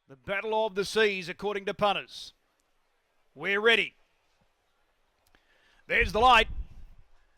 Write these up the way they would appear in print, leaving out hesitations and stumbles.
The Battle of the Seas, according to punters. We're ready. There's the light.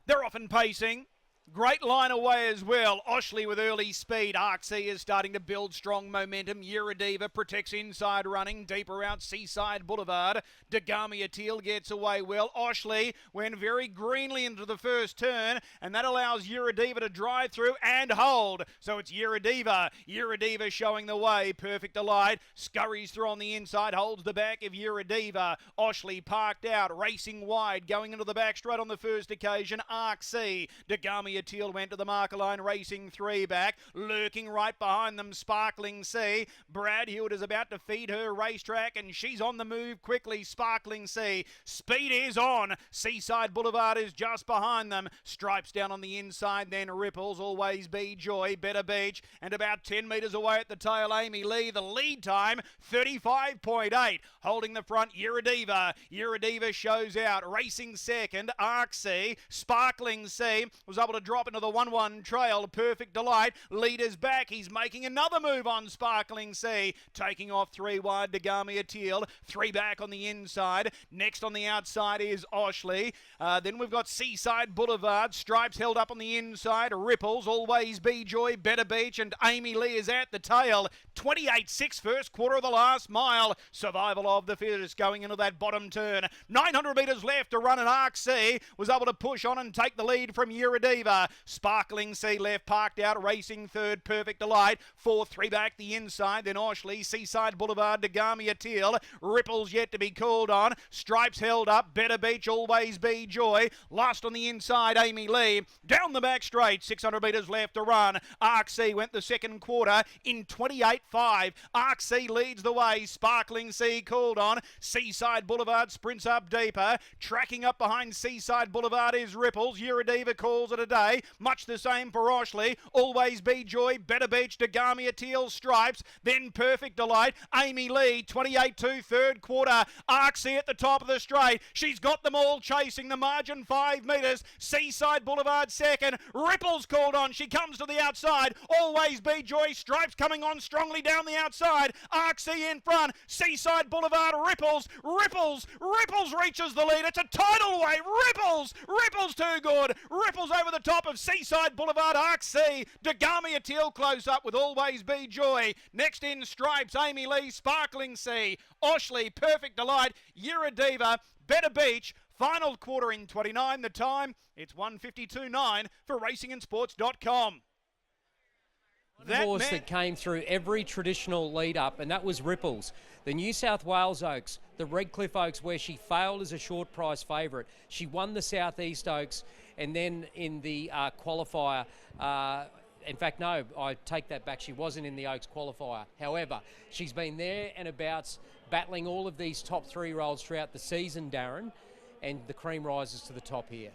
They're often pacing. Great line away as well. Oshley with early speed. Arksea is starting to build strong momentum. Yuridiva protects inside running. Deeper out Seaside Boulevard. Degarmea Teale gets away well. Oshley went very greenly into the first turn, and that allows Yuridiva to drive through and hold. So it's Yuridiva. Yuridiva showing the way. Perfect Delight. Scurries through on the inside. Holds the back of Yuridiva. Oshley parked out. Racing wide. Going into the back straight on the first occasion. Arksea. Degarmea Teale went to the marker line, racing three back, lurking right behind them, Sparkling Sea. Brad Hewitt is about to feed her racetrack, and she's on the move quickly. Sparkling Sea, speed is on. Seaside Boulevard is just behind them. Stripes down on the inside, then Ripples, Always Be Joy, Better Beach, and about 10 metres away at the tail, Amy Lee. The lead time, 35.8. Holding the front, Yuridiva. Yuridiva shows out, racing second, Arksea. Sparkling Sea was able to drop into the 1-1 trail. Perfect Delight. Leader's back. He's making another move on Sparkling Sea. Taking off three wide, Degarmea Teale. Three back on the inside. Next on the outside is Oshley. Then we've got Seaside Boulevard. Stripes held up on the inside. Ripples, Always Be Joy, Better Beach, and Amy Lee is at the tail. 28.6 first quarter of the last mile. Survival of the fittest going into that bottom turn. 900 metres left to run, and Arksea was able to push on and take the lead from Yuridiva. Sparkling Sea left, parked out, racing third, Perfect Delight. 4-3 back the inside, then Oshley, Seaside Boulevard, Degarmea Teale. Ripples yet to be called on. Stripes held up, Better Beach, Always Be Joy. Last on the inside, Amy Lee. Down the back straight, 600 metres left to run. Arksea went the second quarter in 28.5. Arksea leads the way. Sparkling Sea called on. Seaside Boulevard sprints up deeper. Tracking up behind Seaside Boulevard is Ripples. Yuridiva calls it a day. Much the same for Oshley. Always Be Joy, Better Beach, Degarmea Teale, Stripes. Then Perfect Delight. Amy Lee, 28.2 third quarter. Arksea at the top of the straight. She's got them all chasing the margin 5 metres. Seaside Boulevard second. Ripples called on. She comes to the outside. Always Be Joy. Stripes coming on strongly down the outside. Arksea in front. Seaside Boulevard. Ripples reaches the lead. It's a tidal wave. Ripples too good. Ripples over the top of Seaside Boulevard. Arksea. Degarmea Teale close up with Always Be Joy. Next in Stripes, Amy Lee, Sparkling Sea, Oshley, Perfect Delight, Yuridiva, Better Beach. Final quarter in 29. The time, it's 1:52.9 for racingandsports.com. The horse that came through every traditional lead-up, and that was Ripples. The New South Wales Oaks, the Redcliffe Oaks, where she failed as a short price favourite. She won the South East Oaks, and then in the qualifier, in fact, no, I take that back. She wasn't in the Oaks qualifier. However, she's been there and abouts, battling all of these top 3-year-olds throughout the season, Darren, and the cream rises to the top here.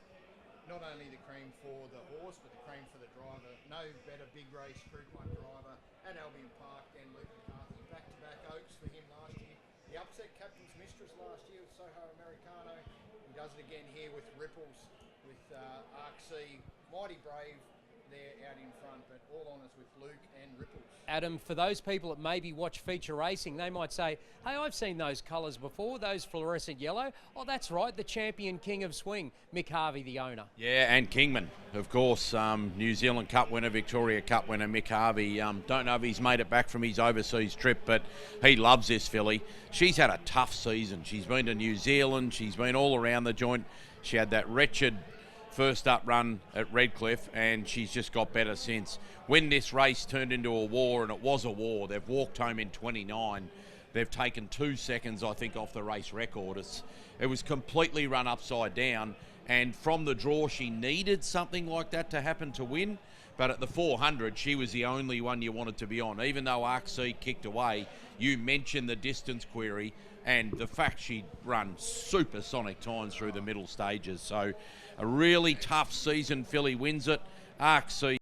Not only the cream for the horse, but the cream for the driver. No better big race Group 1 driver at Albion Park than Mccarthy. Back-to-back Oaks for him last year. The upset Captain's Mistress last year with Soho Americano. He does it again here with Ripples, with Arksea. Mighty brave there out in front, but all honours with Luke and Ripples. Adam, for those people that maybe watch feature racing, they might say, hey, I've seen those colours before, those fluorescent yellow. Oh, that's right, the champion king of swing, Mccarthy, the owner. Yeah, and Kingman, of course, New Zealand Cup winner, Victoria Cup winner, Mccarthy. Don't know if he's made it back from his overseas trip, but he loves this filly. She's had a tough season. She's been to New Zealand. She's been all around the joint. She had that wretched first up run at Redcliffe, and she's just got better since. When this race turned into a war, and it was a war, they've walked home in 29. They've taken 2 seconds, I think, off the race record. It was completely run upside down, and from the draw, she needed something like that to happen to win. But at the 400, she was the only one you wanted to be on. Even though Arksea kicked away, you mentioned the distance query and the fact she'd run supersonic times through the middle stages. So a really tough season. Filly wins it. Arksea